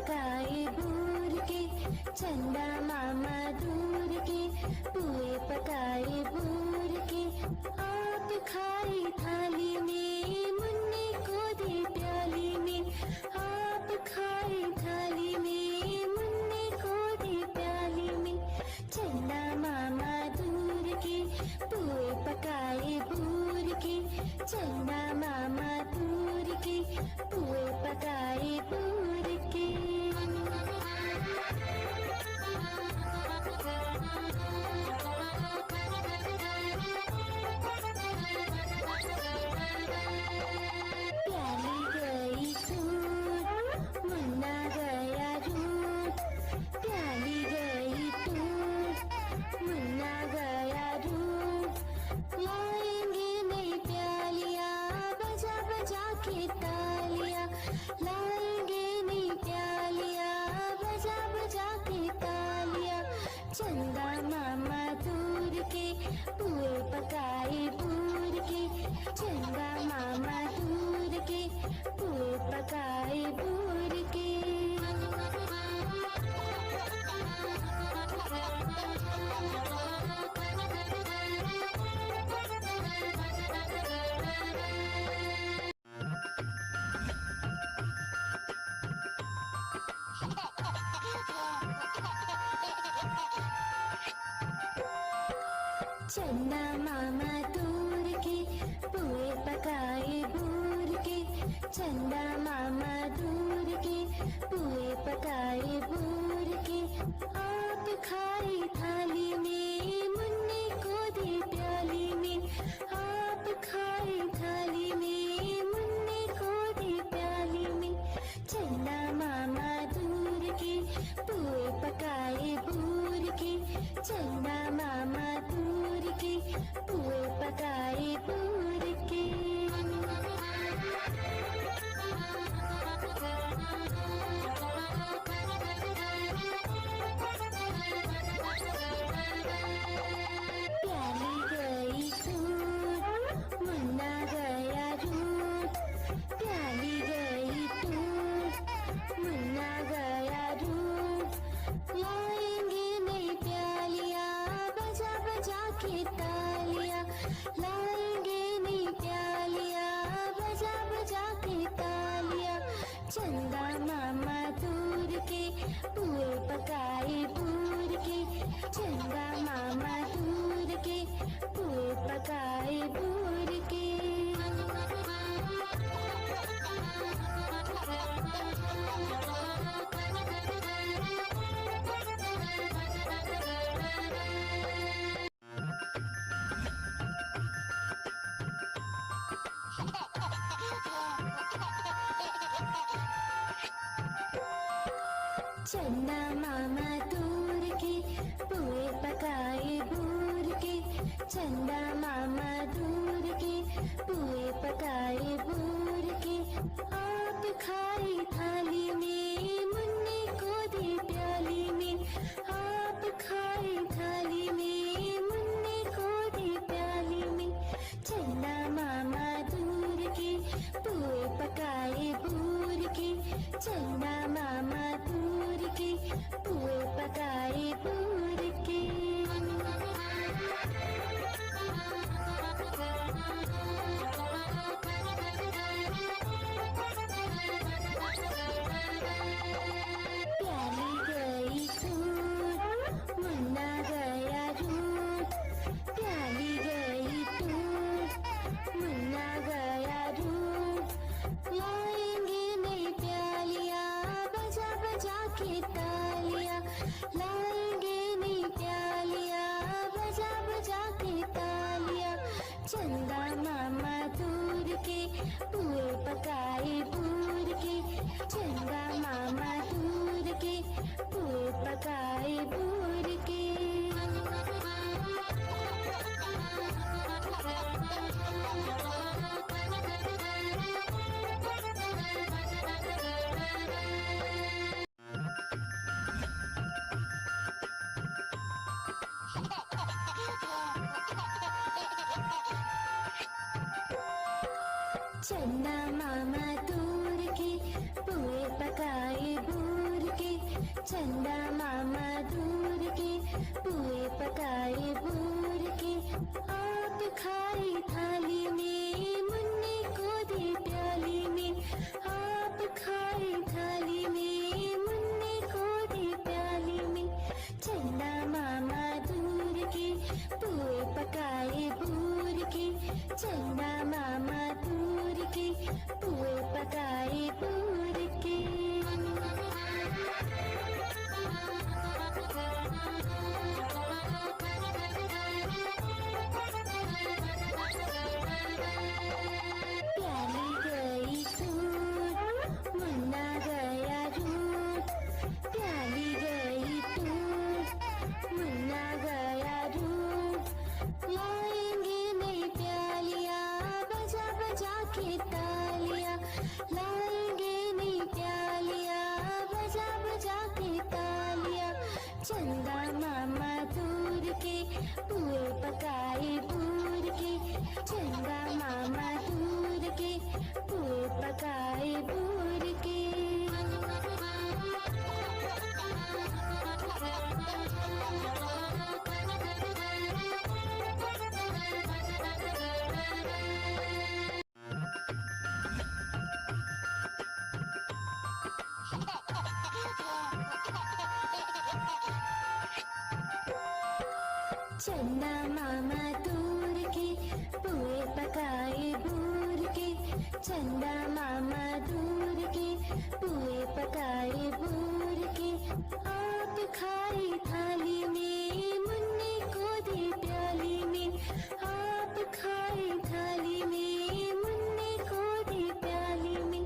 पकाए भूर के, चंदा मामा दूर के, पुए पकाए भूर के। आप खाए थाली में, मुन्ने को दे प्याली में। आप खाए थाली में, मुन्ने को दे प्याली में। चंदा मामा दूर के, पुए पकाए भूर के, चंदा मामा दूर के, पुए पकाए भूर के। प्याली गई दूर, मुन्ना गया दूर। प्याली गई दूर, मुन्ना गया दूर। लाएंगे नई प्यालियाँ, बजा बजा के तालियाँ। लाएंगे नई प्यालियाँ, बजा बजा के तालियाँ। चंदा मामा दूर के, पुए पकाए भूर के, चंदा मामा दूर के, पुए पकाए भूर के। चंदा मामा दूर के, पुए पकाए भूर के, चंदा मामा दूर के, पुए पकाए भूर के। आप खाए थाली में, मुन्ने को दे प्याली में। आप खाए थाली में, मुन्ने को दे प्याली में। चंदा मामा दूर के, पुए पकाए भूर के, चंदा मामा दूर के, पुए पकाए भूर के। प्याली गई दूर, मुन्ना गया दूर। प्याली गई दूर, मुन्ना गया दूर। लाएंगे नई प्यालियाँ, बजा बजा के तालियाँ। लाएंगे नई प्यालियाँ, बजा बजा के तालियाँ। चंदा मामा दूर के, पुए पकाए भूर के, चंदा मामा दूर के, पुए पकाए भूर के। चंदा मामा दूर के, पुए पकाए भूर के, चंदा मामा दूर के, पुए पकाए भूर के। आप खाए थाली में, मुन्ने को दे प्याली में। आप खाए थाली में, मुन्ने को दे प्याली में। चंदा मामा दूर के, पुए पकाए भूर के, चंदा मामा दूर के, पुए पकाए भूर के। प्याली गई दूर, मुन्ना गया दूर। प्याली गई दूर, मुन्ना गया दूर। लाएंगे नई प्यालियाँ, बजा बजा के तालियाँ। लाएंगे नई प्यालियाँ, बजा बजा के तालियाँ। चंदा मामा दूर के, पुए पकाए भूर के, चंदा मामा दूर के, पुए पकाए भूर के। चंदा मामा दूर के, पुए पकाए भूर चंदा मामा दूर के पुए पकाए बूर के। आप खाए थाली में मुन्ने को दे प्याली में। आप खाए थाली में मुन्ने को दे प्याली में। चंदा मामा दूर के पुए पकाए बूर के। चंदा मामा दूर के पुए पकाए बूर के। प्याली गई टूट मुन्ना गया रूट। प्याली गई टूट मुन्ना गया रूट। लाएंगे नई प्यालियां बजा बजा के तालियां। लाएंगे नई प्यालियां बजा बजा के तालियां। चंदा मामा दूर के पुए पकाए बूर के। चंदा मामा दूर के पुए पकाए बूर के। चंदा मामा दूर के पुए पकाए बूर के। चंदा मामा दूर के पुए पकाए बूर के। आप खाए थाली में मुन्ने को दे प्याली में। आप खाए थाली में मुन्ने को दे प्याली में।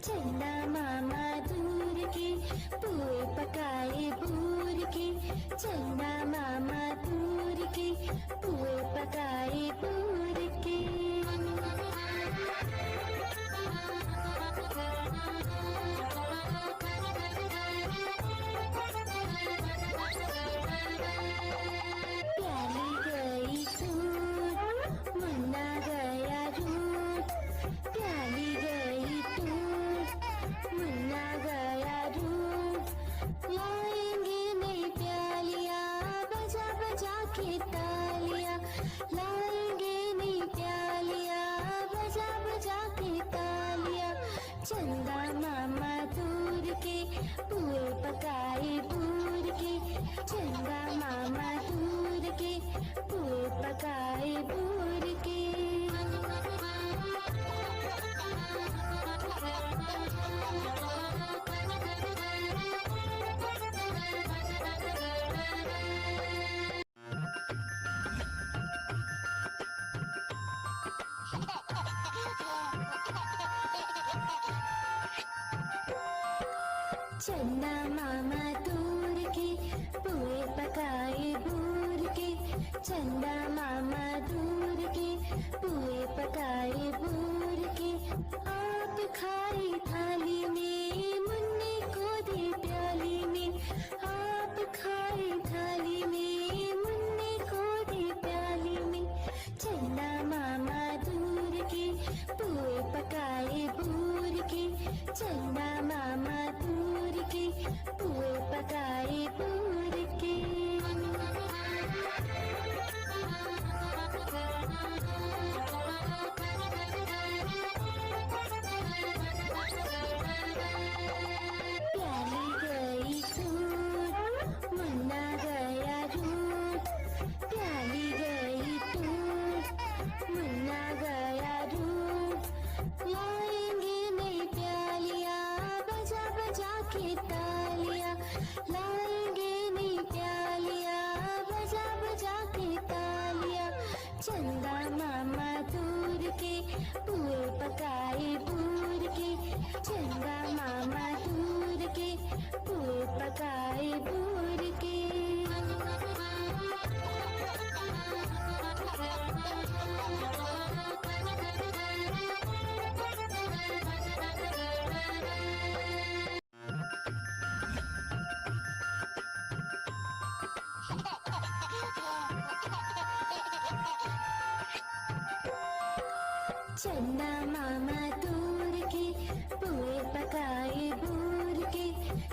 चंदा मामा दूर के पुए पकाए बूर के। चंदा मामा दूर के पुए पकाए बूर के। प्याली गई टूट मुन्ना गया रूट। प्याली गई टूट मुन्ना गया रूट। लाएंगे नई प्यालियां बजा बजा के तालियां। लाएंगे नई प्यालियां बजा बजा के तालियां। चंदा मामा दूर के पुए पकाए बूर के। चंदा मामा दूर के पुए पकाए बूर के। चंदा मामा दूर के पुए पकाए बूर के। चंदा मामा दूर के पुए पकाए बूर के। आप खाए थाली में मुन्ने को दे प्याली में। आप खाए थाली में मुन्ने को दे प्याली में। चंदा मामा दूर के पुए पकाए बूर के। चंदा मामा दूर के पुए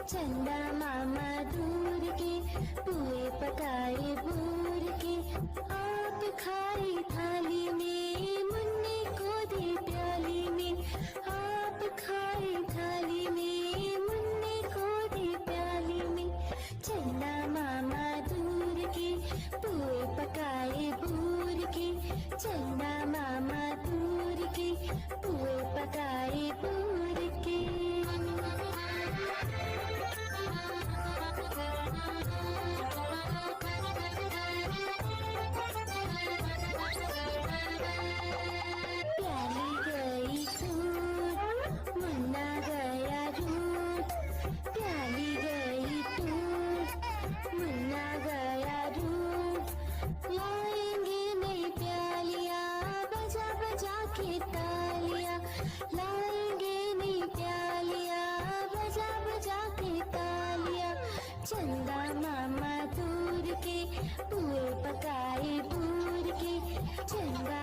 चंदा मामा दूर के पुए पकाए बूर के। आप खाई थाली में मुन्ने को दे प्याली में, आप खाई थाली में मुन्ने को दे प्याली में। चंदा मामा दूर के पुए पकाए बूर के, चंदा मामा दूर के पुए पकाए बूर के। प्याली गई टूट मुन्ना गया रूठ, प्याली गई टूट मुन्ना गया रूठ। लाएंगे नई प्यालियाँ बजा बजा के तालियाँ, लाएंगे नई प्यालियाँ बजा बजा के तालियाँ। चंदा मामा दूर के पुए पकाए बूर के, चंदा